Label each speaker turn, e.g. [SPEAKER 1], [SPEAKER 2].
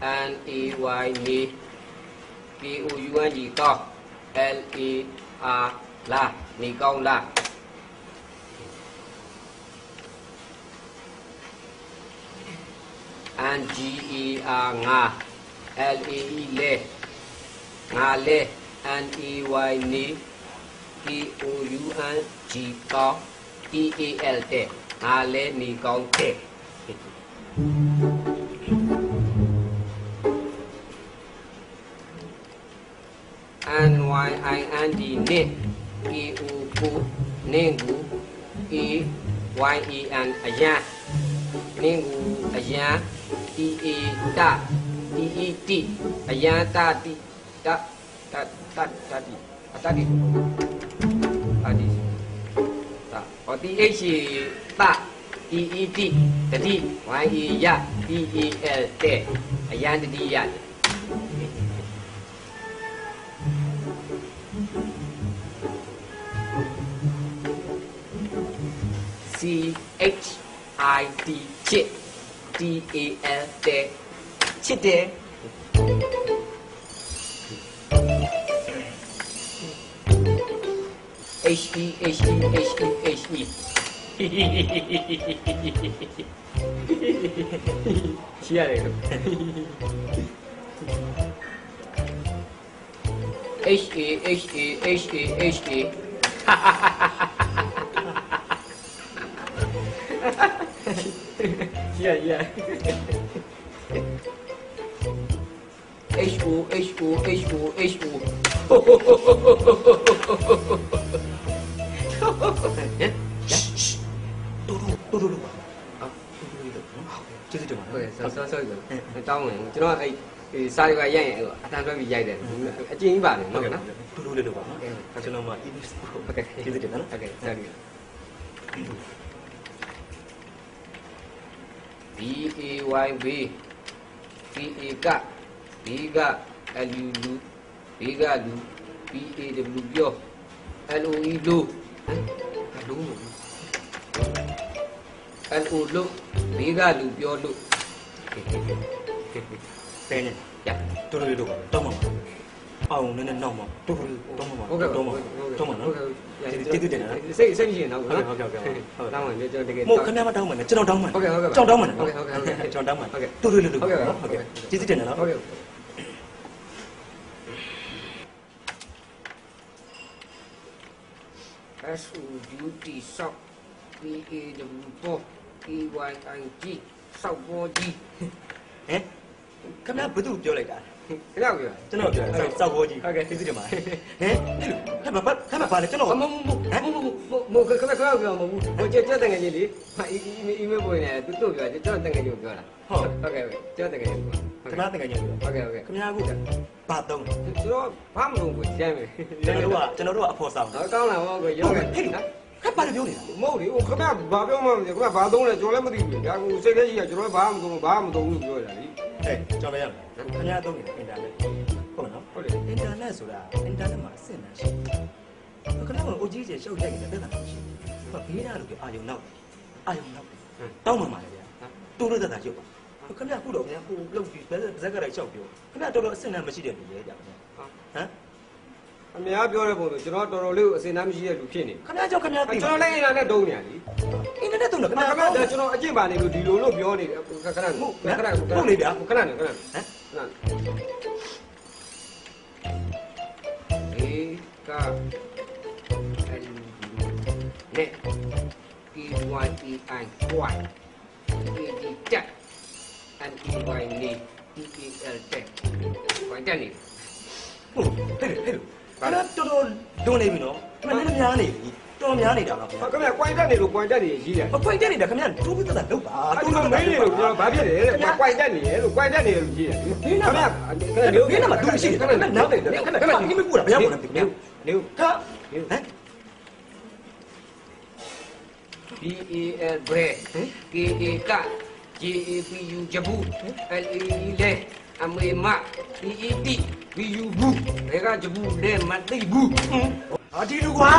[SPEAKER 1] N E Y ni K O U N G ကောင်း L A R လာနေကောင်းလား N G E R ငါ L A E လဲငါလဲ N E Y ni K O U N G ကောင်း T A L တဲ့ငါလဲနေကောင်းတဲ့ N Y I N D နေ K O ကိုနေကူ E Y E N အရန်နေကူအရန် T A တ T E T အရန်တတိတတတတတိအတတိအတိတဟော T H တ T E T တတိ Y E ရ T E L တဲ့အရန်တတိရ C H I T ချစ် T A L တဲ့ချစ်တယ် H E H E H E H E ချရတယ် H A H A H A H A Yeah. H O H O H O H O. Yeah. Shh. Tudu. Ah, tudu. Jadi mana? Sorry. Tahu ni. Cuma saya juga yang atas tu bijak deh. Aje ini baru. Mana? Tudu dulu. Kalau nama ini. Okay. Jadi mana? Okay. Sorry. B A Y B P A က B က L U လူ B ကလူ B A W ပြော L O E လူ လူ L O လူ B ကလူပြောလူတဲ့နဲ့ရတူတူတော့တောင်းမှာအောင်နဲ့နောက်မှာတူတူတောင်းမှာဟုတ်ကဲ့တောင်းမှာနော်ကျေးဇူးတင်တယ်စိတ်မရှိရင်တော့ဟုတ်တောင်းမှာကျွန်တော်တကယ်မို့ခင်ဗျားမတောင်းမှာနဲ့ကျွန်တော်တောင်းမှာဟုတ်ကဲ့ကျွန်တော်တောင်းမှာဟုတ်ကဲ့ကျွန်တော်တောင်းမှာဟုတ်ကဲ့တူတူဟုတ်ကဲ့ကျေးဇူးတင်တယ်နော်ဟုတ်ကဲ့ S O U T ဆောက် P A W ပေါ် E Y I G ဆောက်ပေါ်ကြီးဟမ်ခင်ဗျားဘယ်သူပြောလိုက်တာကျွန်တော်ပြောစောက်ဘောကြီးဟုတ်ကဲ့သိသိတယ်မှာဟမ်ခက်ပါလေကျွန်တော်မခက်ပြောမဟုတ်ဘူးဟိုကျက်တန်ငယ်ကြီးလေအီးမေးပေါ်နေသူတို့ပြောကျွန်တော်တန်ငယ်ကြီးကိုပြောတာဟုတ်ကဲ့ကျွန်တော်တန်ငယ်ကြီးခင်ဗျားတန်ငယ်ကြီးဟုတ်ကဲ့ခင်ဗျားကဘာတုံးကျွန်တော်ဘာမလုပ်ဘူးကြမ်းမယ်ကျွန်တော်တို့ကအဖော်ဆောင်ကောင်းလာဟောကိုရောဟဲ့ခက်ပါလေပြောနေတာမဟုတ်လေဟိုခင်ဗျားဘာပြောမှမသိခင်ဗျားဘာသုံးလဲကျွန်တော်လည်းမသိဘူးဒါကစိတ်ထဲကြီးကကျွန်တော်ဘာမသုံးဘူးလို့ပြောရတာလေဟဲ့ကျွန်တော်လည်းခင်ဗျားသုံးနေတယ်အင်တာနက်ဟုတ်နော်ဟုတ်တယ်အင်တာနက်ဆိုတာအင်တာနက်မှာအဆင့်တန်းရှိတယ်ခဏကတော့အိုကြီးကျရှောက်ရိုက်နေတဲ့တက်တာရှိတယ်ဟုတ်ဘေးသားလို့ပြောအာယုံနောက်တောင်းမှမှာလေဗျာတူလို့တက်တာရုပ်ပါခင်ဗျားခုတော့ခင်ဗျားကိုလှုပ်ပြီးဇက်ကလိုက်ရှောက်ပြောခင်ဗျားတော်တော်အဆင့်တန်းမရှိတဲ့လူလေကြာဗျာဟမ်အများပြောတဲ့ပုံဆိုကျွန်တော်တော်တော်လေးကိုအစင်သားမရှိတဲ့လူဖြစ်နေခင်ဗျားကြောင့်ခင်ဗျားသိကျွန်တော်လည်းအင်တာနက်တုံးနေရလीအင်တာနက်တုံးတော့ခင်ဗျားကျွန်တော်အကျင့်ပါနေလို့ဒီလိုလို့ပြောနေတယ်ခဏဟုတ်နေဗျာခဏနေဟမ်အေးကအဲ့နဲ့ E Y E I Y E D တက် N E Y နေ E E L တက်ဝိုင်းတက်နေဟုတ်ဟဲ့အဲ့ဒါတော်တော်ဒုံနေပြီနော်မင်းလည်းများနေပြီတော်များနေတာလားခင်ဗျာခင်ဗျာကွိုင်းတက်နေလို့ကွိုင်းတက်နေရေးတယ်ကွိုင်းတက်နေတာခင်ဗျာတူးပြီးသက်သာလုပ်ပါတူးလို့မင်းနေလို့ကျွန်တော်ဘာဖြစ်လဲကွိုင်းတက်နေရလို့ကွိုင်းတက်နေလို့ရေးတယ်ခင်ဗျာမင်းကမတူးရှိတယ်ခင်ဗျာနောက်တယ်ခင်ဗျာဒီမကူတာဘယ်ရောက်လဲခင်ဗျာနေဟာဟမ် B A L bread K A က J A P U ဂျဘူး L A E လဲအမေမ P E T B U ဘူးဘယ်ကဂျဘူးလဲမသိဘူးဟာဒီလူကွာ